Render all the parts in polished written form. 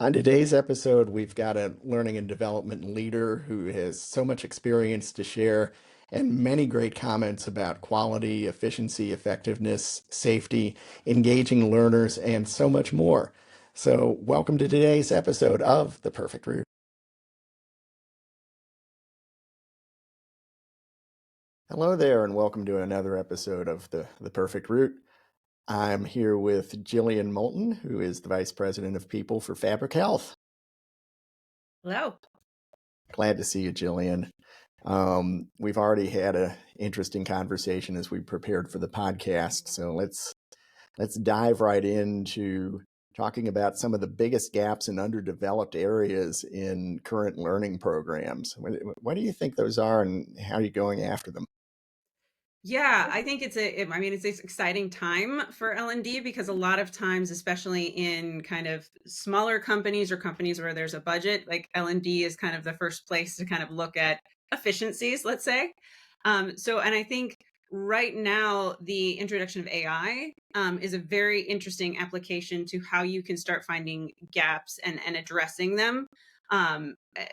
On today's episode, we've got a learning and development leader who has so much experience to share and many great comments about quality, efficiency, effectiveness, safety, engaging learners, and so much more. So, welcome to today's episode of The Perfect Route. Hello there, and welcome to another episode of The Perfect Route. I'm here with Jillian Moulton, who is the Vice President of People for Fabric Health. Hello. Glad to see you, Jillian. We've already had an interesting conversation as we prepared for the podcast, so let's dive right into talking about some of the biggest gaps and underdeveloped areas in current learning programs. What do you think those are, and how are you going after them? Yeah, I think it's an exciting time for L&D because a lot of times, especially in kind of smaller companies or companies where there's a budget, like L&D is kind of the first place to kind of look at efficiencies, let's say. And I think right now the introduction of AI is a very interesting application to how you can start finding gaps and addressing them. Um, eh,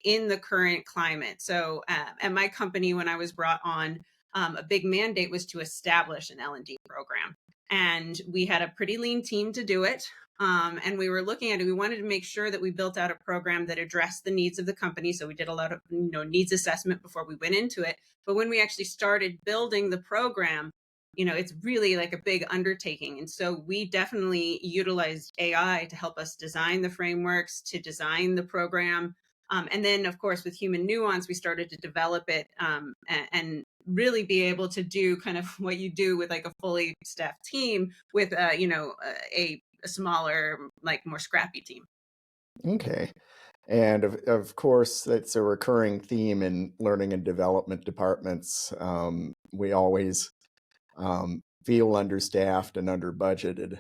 in the current climate. So at my company, when I was brought on, a big mandate was to establish an L&D program. And we had a pretty lean team to do it. And we were looking at it. We wanted to make sure that we built out a program that addressed the needs of the company. So we did a lot of needs assessment before we went into it. But when we actually started building the program, it's really like a big undertaking. And so we definitely utilized AI to help us design the frameworks, to design the program. And then, of course, with human nuance, we started to develop it and really be able to do kind of what you do with like a fully staffed team with, a smaller, like more scrappy team. Okay. And of course, that's a recurring theme in learning and development departments. We always feel understaffed and under budgeted.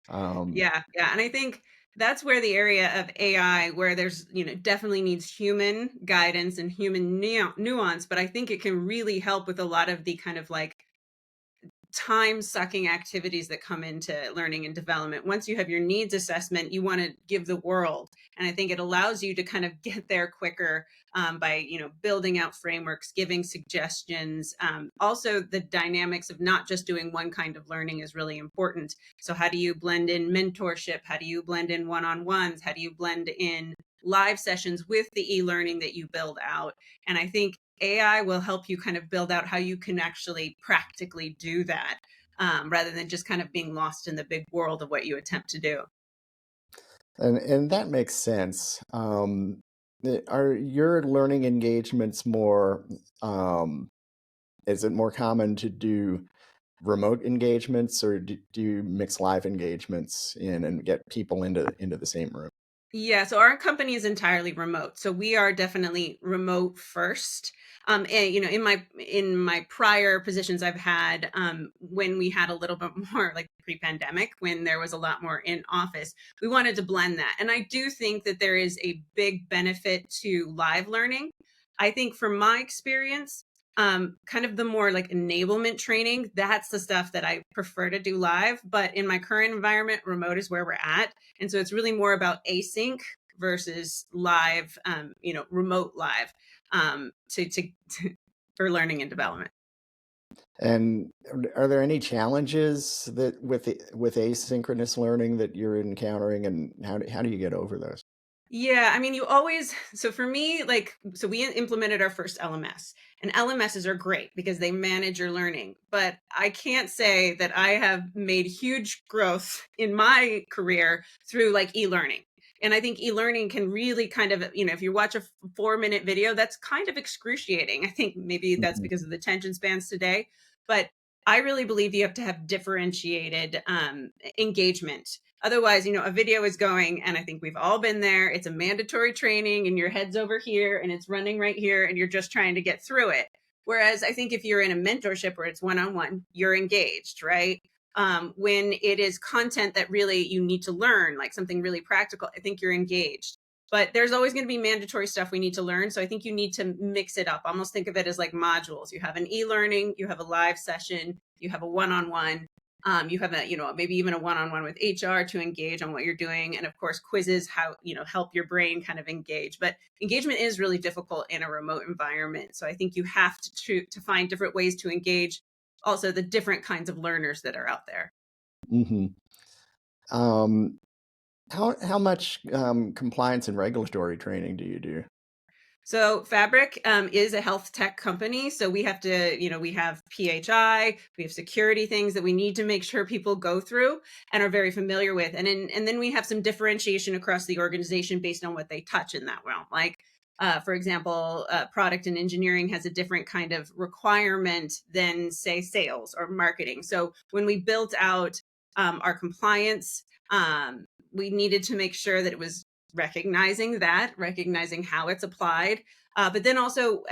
Um, Yeah. And I think that's where the area of AI, where there's, definitely needs human guidance and human nuance, but I think it can really help with a lot of the kind of like time sucking activities that come into learning and development. Once you have your needs assessment, you want to give the world. And I think it allows you to kind of get there quicker by, building out frameworks, giving suggestions. Also, the dynamics of not just doing one kind of learning is really important. So how do you blend in mentorship? How do you blend in one-on-ones? How do you blend in live sessions with the e-learning that you build out? And I think AI will help you kind of build out how you can actually practically do that, rather than just kind of being lost in the big world of what you attempt to do. and that makes sense. Are your learning engagements more, is it more common to do remote engagements, or do you mix live engagements in and get people into the same room? Yeah, so our company is entirely remote. So we are definitely remote first. And in my prior positions I've had, when we had a little bit more like pre-pandemic, when there was a lot more in office, we wanted to blend that. And I do think that there is a big benefit to live learning. I think from my experience, kind of the more like enablement training, that's the stuff that I prefer to do live. But in my current environment, remote is where we're at. And so it's really more about async versus live, remote live, to for learning and development. And are there any challenges that with asynchronous learning that you're encountering, and how do you get over those? Yeah, I mean, so for me, so we implemented our first LMS, and LMSs are great because they manage your learning. But I can't say that I have made huge growth in my career through like e-learning. And I think e-learning can really kind of, if you watch a 4-minute video, that's kind of excruciating. I think maybe that's Mhm. because of the attention spans today. But I really believe you have to have differentiated engagement. Otherwise, a video is going, and I think we've all been there. It's a mandatory training, and your head's over here, and it's running right here, and you're just trying to get through it. Whereas I think if you're in a mentorship where it's one-on-one, you're engaged, right? When it is content that really you need to learn, like something really practical, I think you're engaged. But there's always going to be mandatory stuff we need to learn. So I think you need to mix it up. Almost think of it as like modules. You have an e-learning, you have a live session, you have a one-on-one, You have a, maybe even a one-on-one with HR to engage on what you're doing. And of course, quizzes, how, help your brain kind of engage. But engagement is really difficult in a remote environment. So I think you have to find different ways to engage also the different kinds of learners that are out there. Mm-hmm. Um, how much compliance and regulatory training do you do? So Fabric is a health tech company. So we have to, we have PHI, we have security things that we need to make sure people go through and are very familiar with. And then we have some differentiation across the organization based on what they touch in that realm. Like, for example, product and engineering has a different kind of requirement than, say, sales or marketing. So when we built out our compliance, we needed to make sure that it was recognizing how it's applied. But then also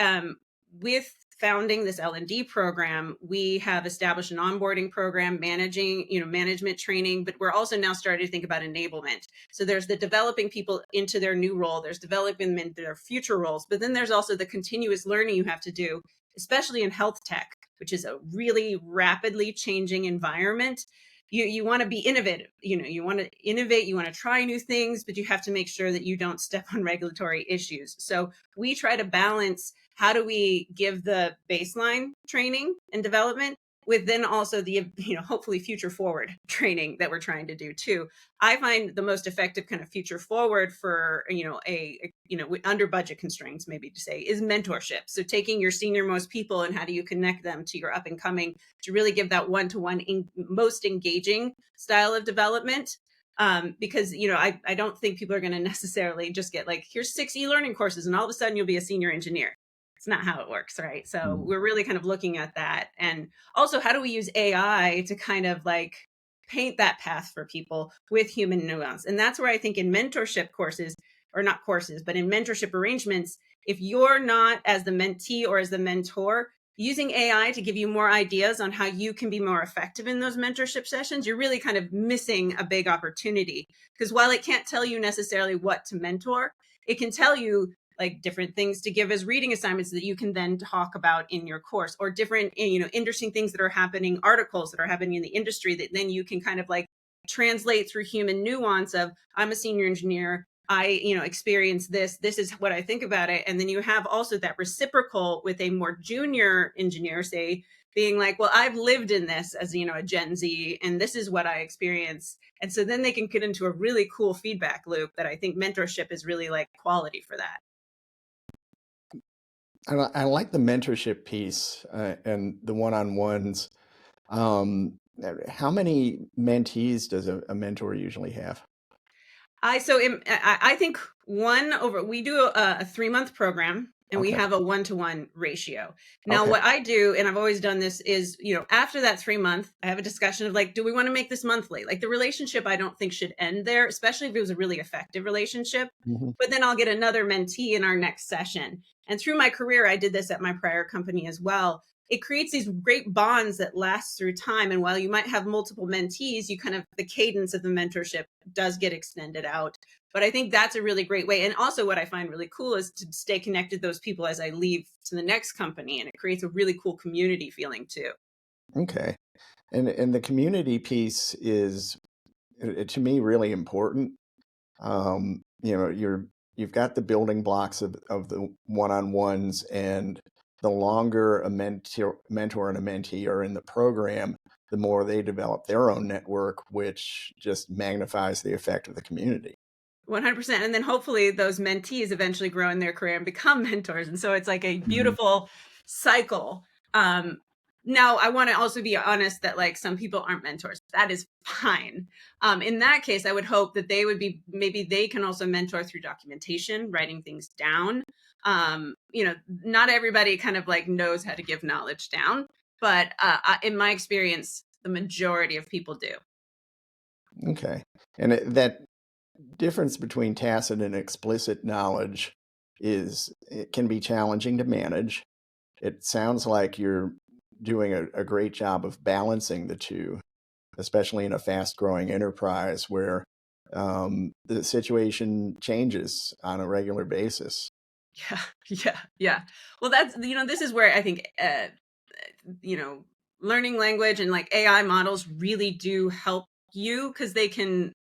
with founding this L&D program, we have established an onboarding program, management training, but we're also now starting to think about enablement. So there's the developing people into their new role, there's developing them into their future roles, but then there's also the continuous learning you have to do, especially in health tech, which is a really rapidly changing environment. You want to be innovative, you want to innovate, you want to try new things, but you have to make sure that you don't step on regulatory issues. So we try to balance, how do we give the baseline training and development with then also the, hopefully future forward training that we're trying to do too. I find the most effective kind of future forward for, under budget constraints, maybe to say, is mentorship. So taking your senior most people and how do you connect them to your up and coming to really give that one-to-one most engaging style of development. Because, I don't think people are going to necessarily just get like, here's 6 e-learning courses and all of a sudden you'll be a senior engineer. It's not how it works, right? So we're really kind of looking at that. And also, how do we use AI to kind of like paint that path for people with human nuance? And that's where I think in mentorship courses, or not courses, but in mentorship arrangements, if you're not as the mentee or as the mentor, using AI to give you more ideas on how you can be more effective in those mentorship sessions, you're really kind of missing a big opportunity. Because while it can't tell you necessarily what to mentor, it can tell you like different things to give as reading assignments that you can then talk about in your course, or different, interesting things that are happening, articles that are happening in the industry that then you can kind of like translate through human nuance of, I'm a senior engineer, I, experience this is what I think about it. And then you have also that reciprocal with a more junior engineer, say, being like, well, I've lived in this as, a Gen Z, and this is what I experience. And so then they can get into a really cool feedback loop that I think mentorship is really like quality for that. I like the mentorship piece and the one-on-ones. How many mentees does a mentor usually have? I think we do a 3-month program and we Okay. have a 1-to-1 ratio. Now, Okay. what I do, and I've always done this, is, after that 3-month, I have a discussion of like, do we want to make this monthly? Like the relationship, I don't think should end there, especially if it was a really effective relationship. Mm-hmm. But then I'll get another mentee in our next session. And through my career, I did this at my prior company as well. It creates these great bonds that last through time. And while you might have multiple mentees, the cadence of the mentorship does get extended out. But I think that's a really great way. And also what I find really cool is to stay connected to those people as I leave to the next company. And it creates a really cool community feeling too. Okay. And the community piece is to me really important. You've got the building blocks of the one-on-ones, and the longer a mentor and a mentee are in the program, the more they develop their own network, which just magnifies the effect of the community. 100%. And then hopefully those mentees eventually grow in their career and become mentors. And so it's like a Mhm. beautiful cycle. Now, I want to also be honest that like some people aren't mentors. That is fine. In that case, I would hope that maybe they can also mentor through documentation, writing things down. Not everybody kind of like knows how to give knowledge down, but in my experience, the majority of people do. Okay. And that difference between tacit and explicit knowledge it can be challenging to manage. It sounds like you're doing a great job of balancing the two, especially in a fast growing enterprise where the situation changes on a regular basis. Yeah, yeah, yeah. Well, this is where I think, you know, learning language and like AI models really do help you because they can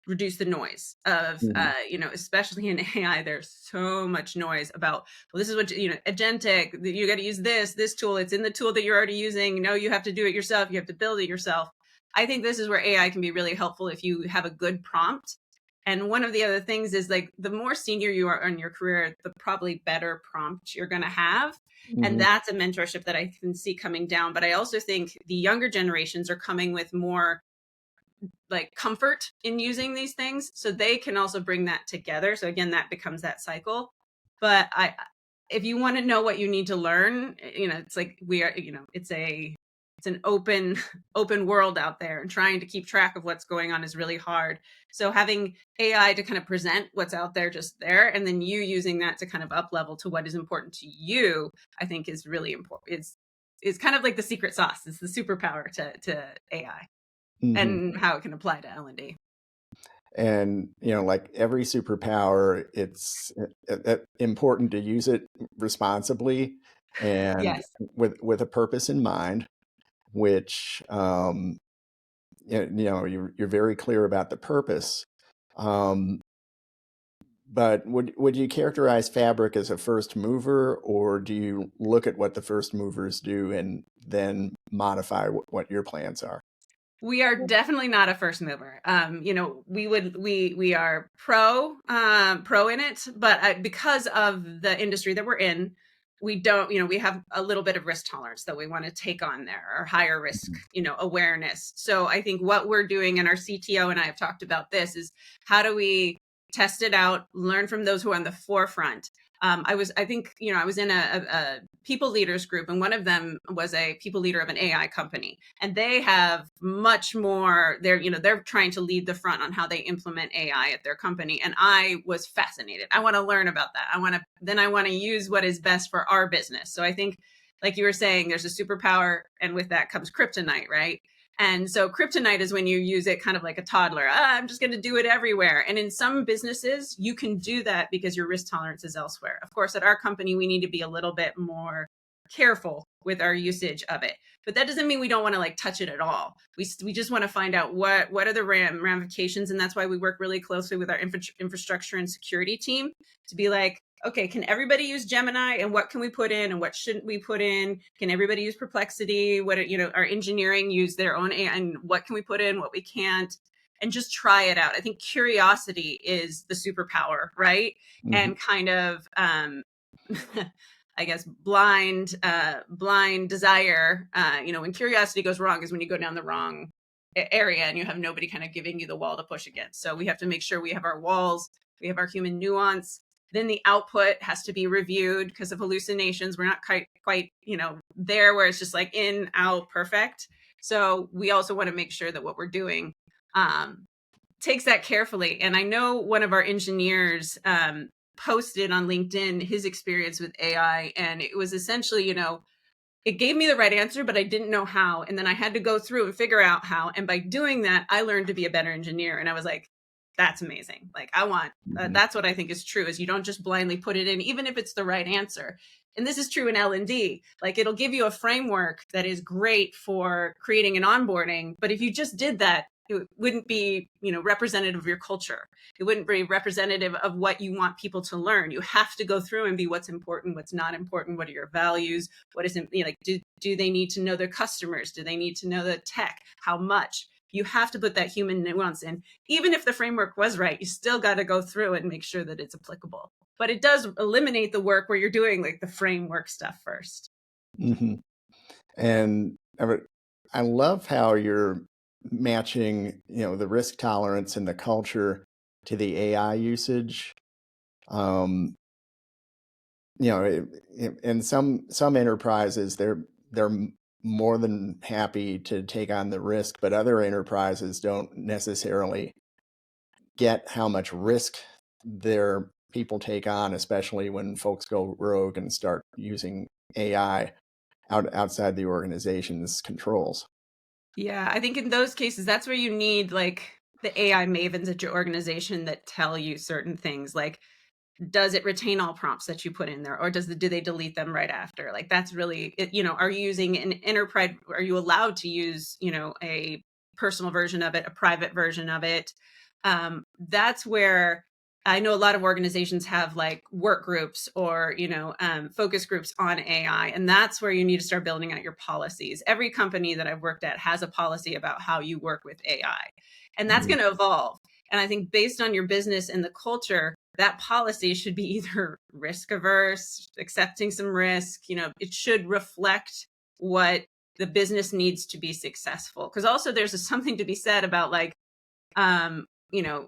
reduce the noise of Mhm. especially in AI. There's so much noise about, well, this is what agentic, you got to use this tool, it's in the tool that you're already using, no, you have to do it yourself, you have to build it yourself. I think this is where AI can be really helpful if you have a good prompt. And one of the other things is like the more senior you are in your career, the probably better prompt you're going to have. And Mhm. that's a mentorship that I can see coming down. But I also think the younger generations are coming with more like comfort in using these things, so they can also bring that together. So again, that becomes that cycle. But I if you want to know what you need to learn, it's like we are, it's an open open world out there, and trying to keep track of what's going on is really hard. So having AI to kind of present what's out there just there, and then you using that to kind of up level to what is important to you, I think is really important. It's kind of like the secret sauce. It's the superpower to AI Mhm. and how it can apply to L&D. And like every superpower, it's important to use it responsibly and Yes. with a purpose in mind, which you're very clear about the purpose. Um, but would you characterize Fabric as a first mover, or do you look at what the first movers do and then modify what your plans are? We are definitely not a first mover. We are pro in it, but because of the industry that we're in, we don't, we have a little bit of risk tolerance that we want to take on there, or higher risk, awareness. So I think what we're doing, and our CTO and I have talked about this, is how do we test it out, learn from those who are on the forefront. I think, I was in a people leaders group, and one of them was a people leader of an AI company, and they have much more. They're trying to lead the front on how they implement AI at their company, and I was fascinated. I want to learn about that. I want to use what is best for our business. So I think, like you were saying, there's a superpower, and with that comes kryptonite, right? And so kryptonite is when you use it kind of like a toddler. I'm just going to do it everywhere. And in some businesses, you can do that because your risk tolerance is elsewhere. Of course, at our company, we need to be a little bit more careful with our usage of it. But that doesn't mean we don't want to like touch it at all. We just want to find out what are the ramifications. And that's why we work really closely with our infrastructure and security team to be like, okay, can everybody use Gemini, and what can we put in and what shouldn't we put in? Can everybody use Perplexity? Our engineering use their own AI, and what can we put in, what we can't, and just try it out. I think curiosity is the superpower, right? Mhm. And kind of, I guess, blind desire. When curiosity goes wrong is when you go down the wrong area and you have nobody kind of giving you the wall to push against. So we have to make sure we have our walls, we have our human nuance. Then the output has to be reviewed because of hallucinations. We're not quite, there where it's just like in, out, perfect. So we also want to make sure that what we're doing takes that carefully. And I know one of our engineers posted on LinkedIn his experience with AI, and it was essentially, it gave me the right answer, but I didn't know how. And then I had to go through and figure out how. And by doing that, I learned to be a better engineer. And I was like, that's amazing. Like, Mhm. that's what I think is true, is you don't just blindly put it in, even if it's the right answer. And this is true in L&D. Like, it'll give you a framework that is great for creating an onboarding. But if you just did that, it wouldn't be, representative of your culture. It wouldn't be representative of what you want people to learn. You have to go through and be what's important, what's not important, what are your values, what isn't, like, do they need to know their customers? Do they need to know the tech? How much? You have to put that human nuance in. Even if the framework was right, you still got to go through and make sure that it's applicable. But it does eliminate the work where you're doing like the framework stuff first. Mhm. And I love how you're matching, the risk tolerance and the culture to the AI usage. Um, in some enterprises, they're more than happy to take on the risk, but other enterprises don't necessarily get how much risk their people take on, especially when folks go rogue and start using AI outside the organization's controls. Yeah, I think in those cases, that's where you need like the AI mavens at your organization that tell you certain things. Like, does it retain all prompts that you put in there, or do they delete them right after? Like, that's really it, are you using an enterprise? Are you allowed to use, a personal version of it, a private version of it? That's where I know a lot of organizations have like work groups or, focus groups on AI. And that's where you need to start building out your policies. Every company that I've worked at has a policy about how you work with AI. And that's going to evolve. And I think based on your business and the culture, that policy should be either risk averse, accepting some risk, it should reflect what the business needs to be successful. Because also there's something to be said about like, you know,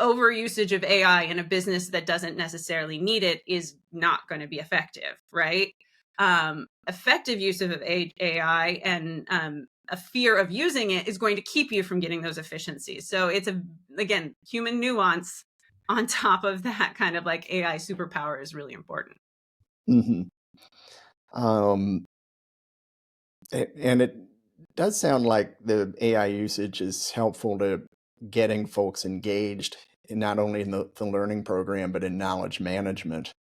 over usage of AI in a business that doesn't necessarily need it is not going to be effective, right? Effective use of AI and a fear of using it is going to keep you from getting those efficiencies. So it's again, human nuance on top of that kind of like AI superpower is really important. Mm-hmm. And it does sound like the AI usage is helpful to getting folks engaged, not only in the learning program, but in knowledge management.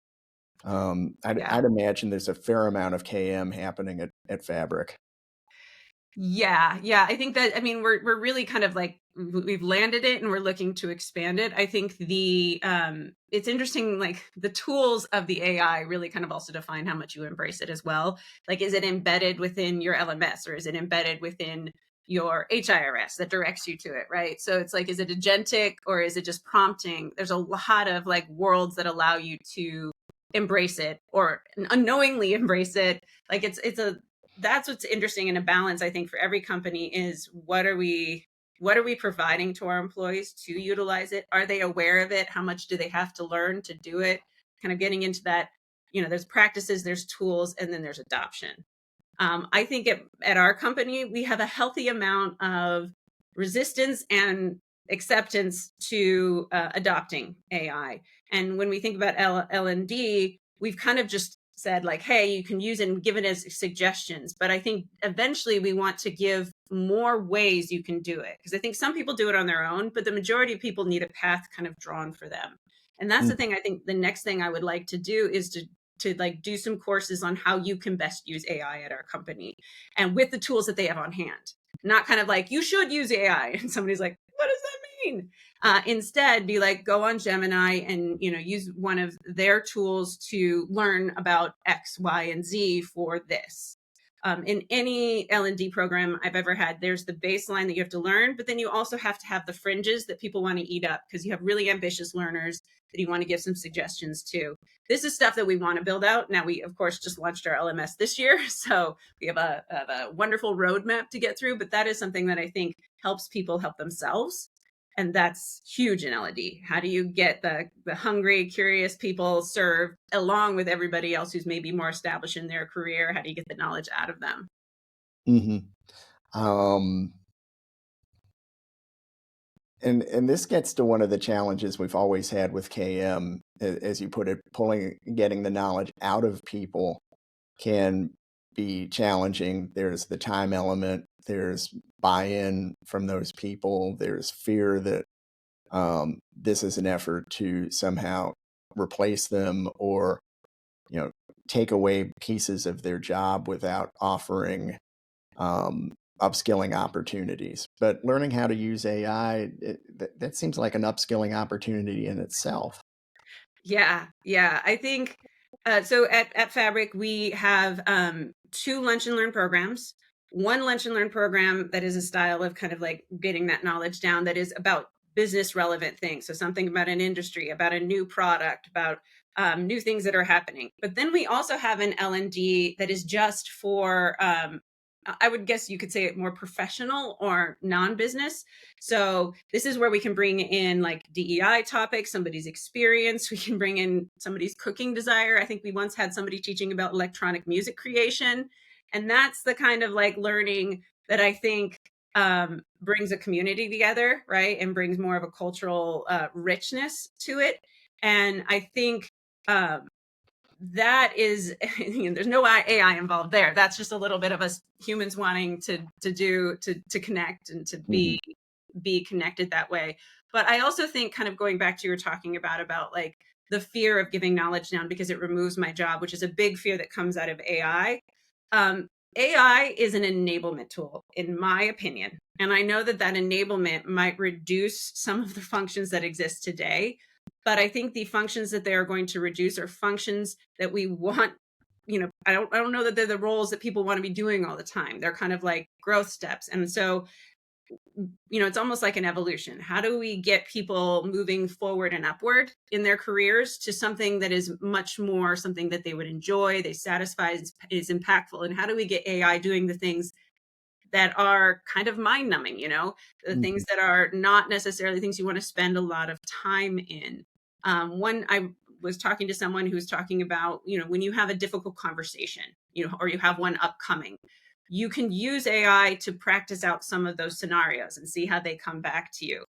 I'd imagine there's a fair amount of KM happening at Fabric. Yeah. I think that, I mean, we're really kind of like, we've landed it and we're looking to expand it. I think it's interesting, like the tools of the AI really kind of also define how much you embrace it as well. Like, is it embedded within your LMS or is it embedded within your HIRS that directs you to it, right? So it's like, is it agentic or is it just prompting? There's a lot of like worlds that allow you to embrace it or unknowingly embrace it. Like that's what's interesting in a balance, I think, for every company is what are we providing to our employees to utilize it? Are they aware of it? How much do they have to learn to do it? Kind of getting into that, there's practices, there's tools, and then there's adoption. I think at our company, we have a healthy amount of resistance and acceptance to adopting AI. And when we think about L&D, we've kind of just said like, hey, you can use it and give it as suggestions. But I think eventually we want to give more ways you can do it. Because I think some people do it on their own, but the majority of people need a path kind of drawn for them. And that's the thing. I think the next thing I would like to do is to like do some courses on how you can best use AI at our company and with the tools that they have on hand. Not kind of like, you should use AI. And somebody's like, what does that mean? Instead, be like, go on Gemini and, use one of their tools to learn about X, Y, and Z for this. In any L&D program I've ever had, there's the baseline that you have to learn, but then you also have to have the fringes that people want to eat up because you have really ambitious learners that you want to give some suggestions to. This is stuff that we want to build out. Now, we, of course, just launched our LMS this year, so we have a wonderful roadmap to get through, but that is something that I think helps people help themselves. And that's huge in L&D. How do you get the hungry, curious people served along with everybody else who's maybe more established in their career? How do you get the knowledge out of them? And this gets to one of the challenges we've always had with KM, as you put it, getting the knowledge out of people can be challenging. There's the time element, there's buy-in from those people, there's fear that this is an effort to somehow replace them or take away pieces of their job without offering upskilling opportunities. But learning how to use AI, that seems like an upskilling opportunity in itself. Yeah. I think so. At Fabric, we have 2 lunch and learn programs. One lunch and learn program that is a style of kind of like getting that knowledge down that is about business relevant things. So something about an industry, about a new product, about new things that are happening. But then we also have an L&D that is just for I would guess you could say it more professional or non-business. So this is where we can bring in like DEI topics, somebody's experience. We can bring in somebody's cooking desire. I think we once had somebody teaching about electronic music creation. And that's the kind of like learning that I think brings a community together, right? And brings more of a cultural richness to it. And I think that is, there's no AI involved there. That's just a little bit of us humans wanting to connect and to be connected that way. But I also think, kind of going back to you were talking about like the fear of giving knowledge down because it removes my job, which is a big fear that comes out of AI. Um, AI is an enablement tool, in my opinion. And I know that that enablement might reduce some of the functions that exist today. But I think the functions that they are going to reduce are functions that we want. I don't know that they're the roles that people want to be doing all the time. They're kind of like growth steps. And so, it's almost like an evolution. How do we get people moving forward and upward in their careers to something that is much more something that they would enjoy, they satisfy, is impactful? And how do we get AI doing the things that are kind of mind numbing, the things that are not necessarily things you want to spend a lot of time in? I was talking to someone who's talking about, when you have a difficult conversation, or you have one upcoming, you can use AI to practice out some of those scenarios and see how they come back to you.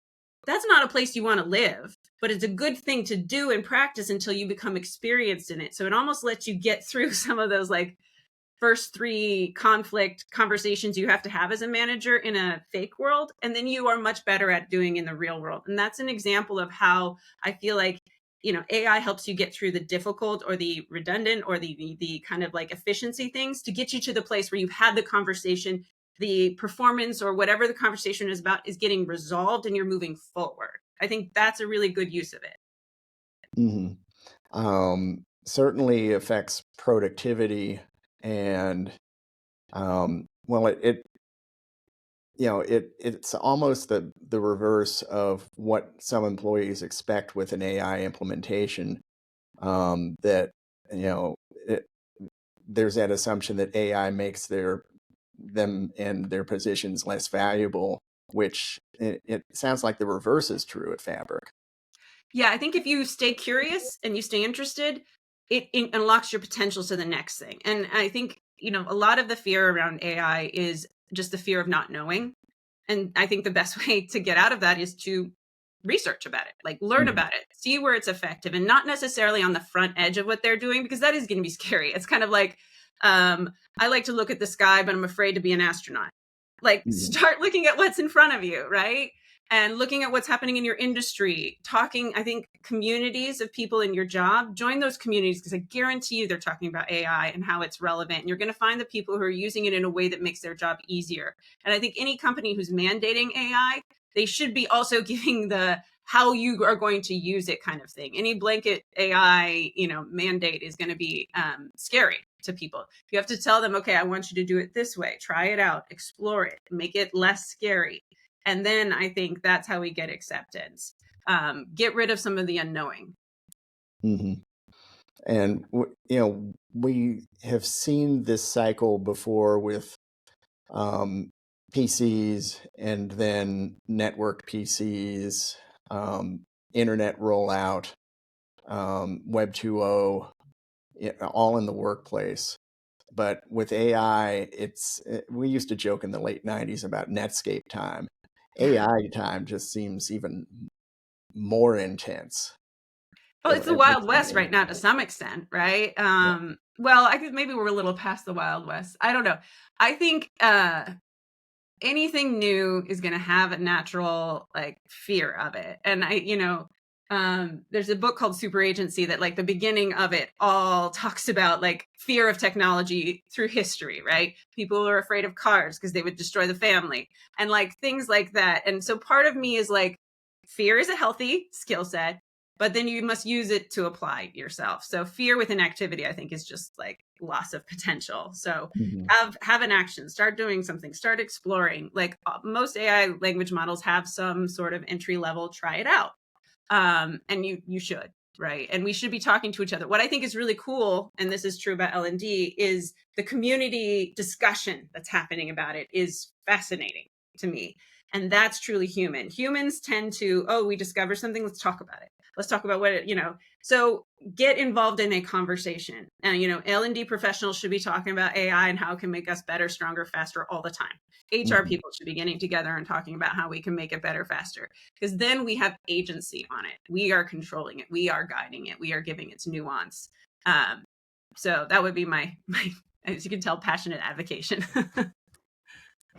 That's not a place you want to live, but it's a good thing to do and practice until you become experienced in it. So it almost lets you get through some of those like first 3 conflict conversations you have to have as a manager in a fake world, and then you are much better at doing in the real world. And that's an example of how I feel like AI helps you get through the difficult or the redundant or the kind of like efficiency things to get you to the place where you've had the conversation, the performance or whatever the conversation is about is getting resolved and you're moving forward. I think that's a really good use of it. Certainly affects productivity, and well, it's almost the reverse of what some employees expect with an AI implementation. That there's that assumption that AI makes them and their positions less valuable, which it sounds like the reverse is true at Fabric. Yeah, I think if you stay curious and you stay interested, it unlocks your potential to the next thing. And I think, a lot of the fear around AI is just the fear of not knowing. And I think the best way to get out of that is to research about it, like learn about it, see where it's effective, and not necessarily on the front edge of what they're doing, because that is going to be scary. It's kind of like, I like to look at the sky, but I'm afraid to be an astronaut. Like, start looking at what's in front of you, right? And looking at what's happening in your industry, talking, I think, communities of people in your job, join those communities, because I guarantee you they're talking about AI and how it's relevant. And you're going to find the people who are using it in a way that makes their job easier. And I think any company who's mandating AI, they should be also giving the how you are going to use it kind of thing. Any blanket AI, mandate is going to be scary to people. You have to tell them, okay, I want you to do it this way, try it out, explore it, make it less scary. And then I think that's how we get acceptance. Get rid of some of the unknowing. And we have seen this cycle before with PCs, and then network PCs, internet rollout, Web 2.0, all in the workplace. But with AI, we used to joke in the late 90s about Netscape time. AI time just seems even more intense. Well, it's the Wild West right now to some extent, right? Well, I think maybe we're a little past the Wild West. I don't know. I think anything new is going to have a natural fear of it. And there's a book called Super Agency that the beginning of it all talks about fear of technology through history, right? People are afraid of cars because they would destroy the family and things like that. And so part of me is fear is a healthy skill set, but then you must use it to apply yourself. So fear within activity, I think, is just loss of potential. So have an action, start doing something, start exploring. Most AI language models have some sort of entry level, try it out. And you should, right? And we should be talking to each other. What I think is really cool, and this is true about L&D, is the community discussion that's happening about it is fascinating to me. And that's truly human. Humans tend to, we discover something, let's talk about it. Let's talk about what so get involved in a conversation. And, L&D professionals should be talking about AI and how it can make us better, stronger, faster all the time. HR people should be getting together and talking about how we can make it better, faster, because then we have agency on it. We are controlling it. We are guiding it. We are giving its nuance. So that would be my, as you can tell, passionate advocation.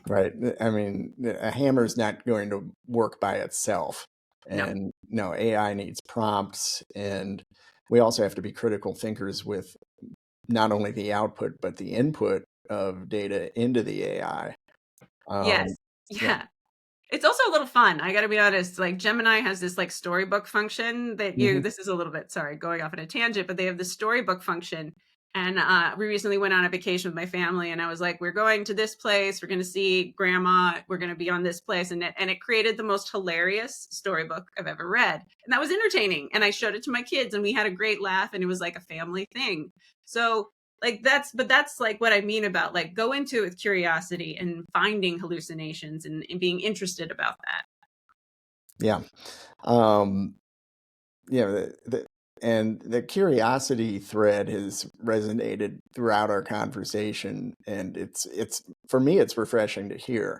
Right. I mean, a hammer's not going to work by itself. No. And no, AI needs prompts, and we also have to be critical thinkers with not only the output but the input of data into the AI. Yes. Yeah. Yeah. It's also a little fun. I got to be honest. Like Gemini has this like storybook function that Hmm. this is a little bit, sorry, going off on a tangent, but they have the storybook function. And we recently went on a vacation with my family and I was like, we're going to this place. We're going to see grandma. We're going to be on this place. And it created the most hilarious storybook I've ever read. And that was entertaining. And I showed it to my kids and we had a great laugh and it was like a family thing. So like that's like what I mean about like go into it with curiosity and finding hallucinations and being interested about that. Yeah. Um, yeah. And the curiosity thread has resonated throughout our conversation, and it's for me it's refreshing to hear,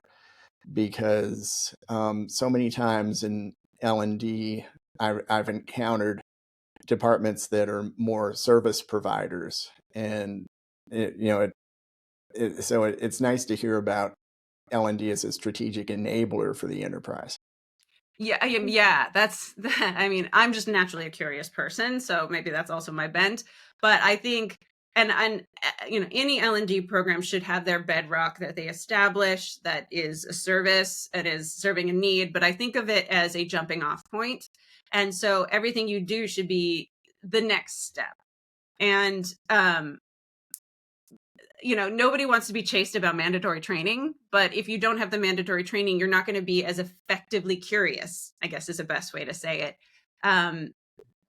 because so many times in L&D I've encountered departments that are more service providers, and it's nice to hear about L&D as a strategic enabler for the enterprise. Yeah, I am. Yeah, that's that. I mean, I'm just naturally a curious person, so maybe that's also my bent. But I think, any L&D program should have their bedrock that they establish that is a service and is serving a need. But I think of it as a jumping off point, and so everything you do should be the next step. And nobody wants to be chased about mandatory training, but if you don't have the mandatory training, you're not going to be as effectively curious, I guess is the best way to say it,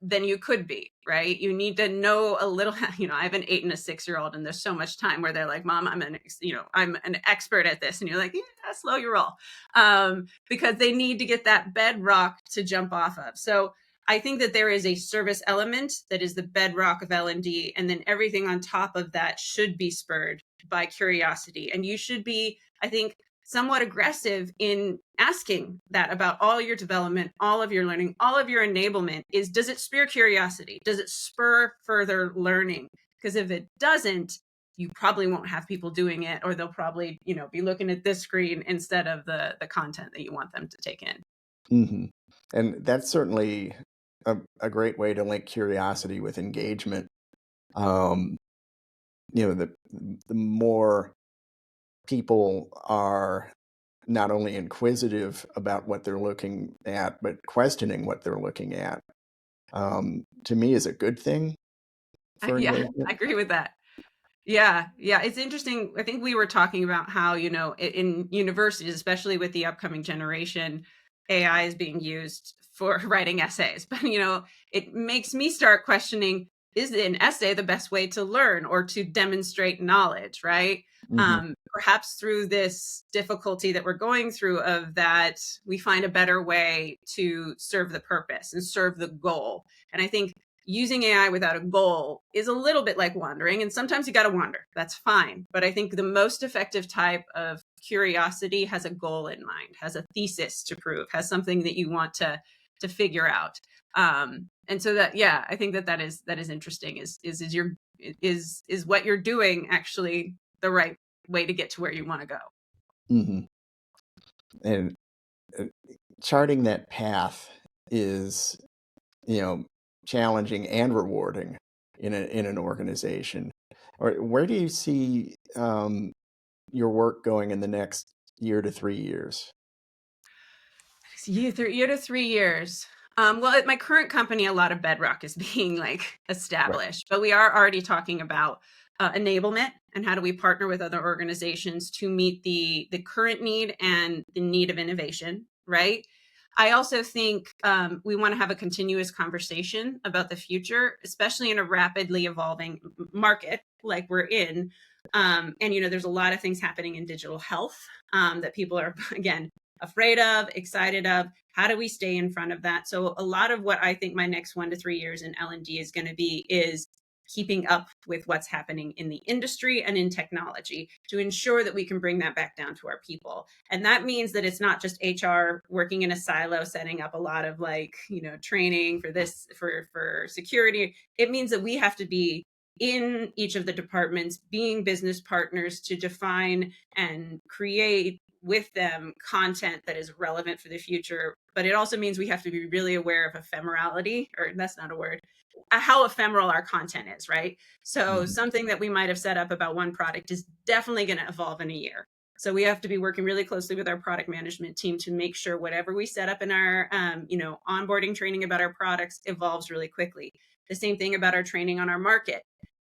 than you could be, right? You need to know a little, I have an 8 and a 6-year-old and there's so much time where they're like, Mom, I'm an expert at this. And you're like, yeah, slow your roll. Because they need to get that bedrock to jump off of. So I think that there is a service element that is the bedrock of L&D, and then everything on top of that should be spurred by curiosity. And you should be, I think, somewhat aggressive in asking that about all your development, all of your learning, all of your enablement does it spur curiosity? Does it spur further learning? Because if it doesn't, you probably won't have people doing it, or they'll probably, be looking at this screen instead of the content that you want them to take in. Mm-hmm. And that's certainly a great way to link curiosity with engagement. Um, the more people are not only inquisitive about what they're looking at, but questioning what they're looking at, to me is a good thing for Yeah, I engagement. agree with that. Yeah, yeah, it's interesting. I think we were talking about how, in universities, especially with the upcoming generation, AI is being used for writing essays. But, it makes me start questioning, is an essay the best way to learn or to demonstrate knowledge, right? Hmm. Perhaps through this difficulty that we're going through of that, we find a better way to serve the purpose and serve the goal. And I think using AI without a goal is a little bit like wandering. And sometimes you got to wander. That's fine. But I think the most effective type of curiosity has a goal in mind, has a thesis to prove, has something that you want to figure out. And so that, yeah, I think that is interesting. Is what you're doing actually the right way to get to where you want to go? Hmm. And uh, charting that path is, you know, challenging and rewarding in an organization. Or where do you see your work going in the next year to 3 years? Year to 3 years. Well, at my current company, a lot of bedrock is being like Right. established, but we are already talking about enablement and how do we partner with other organizations to meet the current need and the need of innovation, right? I also think we want to have a continuous conversation about the future, especially in a rapidly evolving market like we're in. And there's a lot of things happening in digital health that people are again afraid of, excited of. How do we stay in front of that? So a lot of what I think my next 1 to 3 years in L&D is going to be is keeping up with what's happening in the industry and in technology to ensure that we can bring that back down to our people. And that means that it's not just HR working in a silo, setting up a lot of training for this, for security. It means that we have to be in each of the departments, being business partners to define and create with them content that is relevant for the future. But it also means we have to be really aware of ephemerality, or that's not a word, how ephemeral our content is, right? So Mhm. something that we might have set up about one product is definitely going to evolve in a year. So we have to be working really closely with our product management team to make sure whatever we set up in our, onboarding training about our products evolves really quickly. The same thing about our training on our market.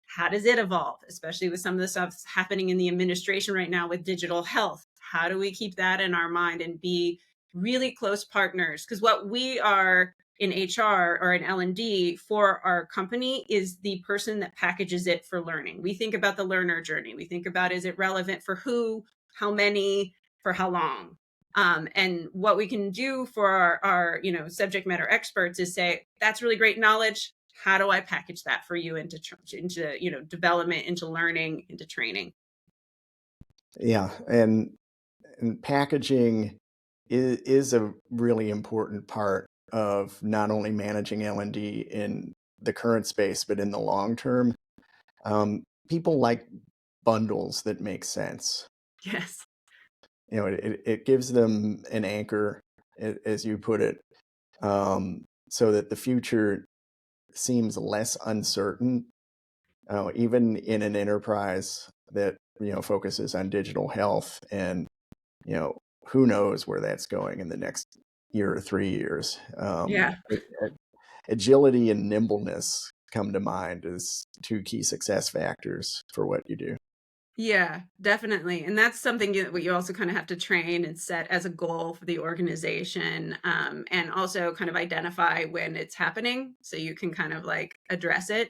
How does it evolve, especially with some of the stuff happening in the administration right now with digital health? How do we keep that in our mind and be really close partners? Because what we are in HR or in L&D for our company is the person that packages it for learning. We think about the learner journey. We think about, is it relevant for who, how many, for how long? And what we can do for our subject matter experts is say, that's really great knowledge. How do I package that for you into development, into learning, into training? Yeah, and packaging is a really important part of not only managing L&D in the current space, but in the long term. People like bundles that make sense. Yes. It gives them an anchor, as you put it, so that the future seems less uncertain, even in an enterprise that focuses on digital health. And you know who knows where that's going in the next year or 3 years. Yeah. Agility and nimbleness come to mind as two key success factors for what you do. Yeah, definitely. And that's something that you also kind of have to train and set as a goal for the organization, and also kind of identify when it's happening so you can kind of like address it.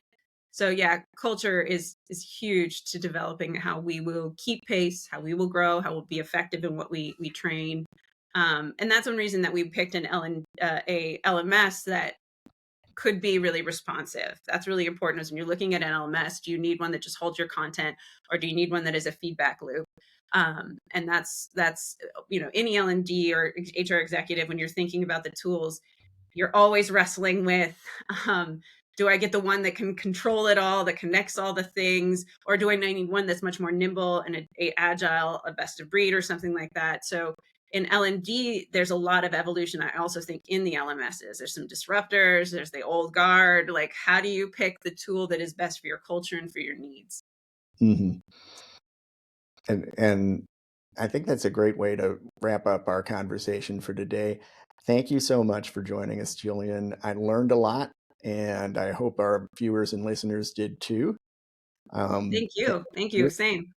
So yeah, culture is huge to developing how we will keep pace, how we will grow, how we'll be effective in what we train. And that's one reason that we picked a LMS that could be really responsive. That's really important, is when you're looking at an LMS, do you need one that just holds your content, or do you need one that is a feedback loop? And that's any L&D or HR executive, when you're thinking about the tools, you're always wrestling with, um, do I get the one that can control it all, that connects all the things, or do I need one that's much more nimble and a agile, a best of breed or something like that? So in L&D, there's a lot of evolution. I also think in the LMSs, there's some disruptors, there's the old guard. Like, how do you pick the tool that is best for your culture and for your needs? Hmm. And I think that's a great way to wrap up our conversation for today. Thank you so much for joining us, Jillian. I learned a lot, and I hope our viewers and listeners did too. Um, Thank you. Thank you. th- Same.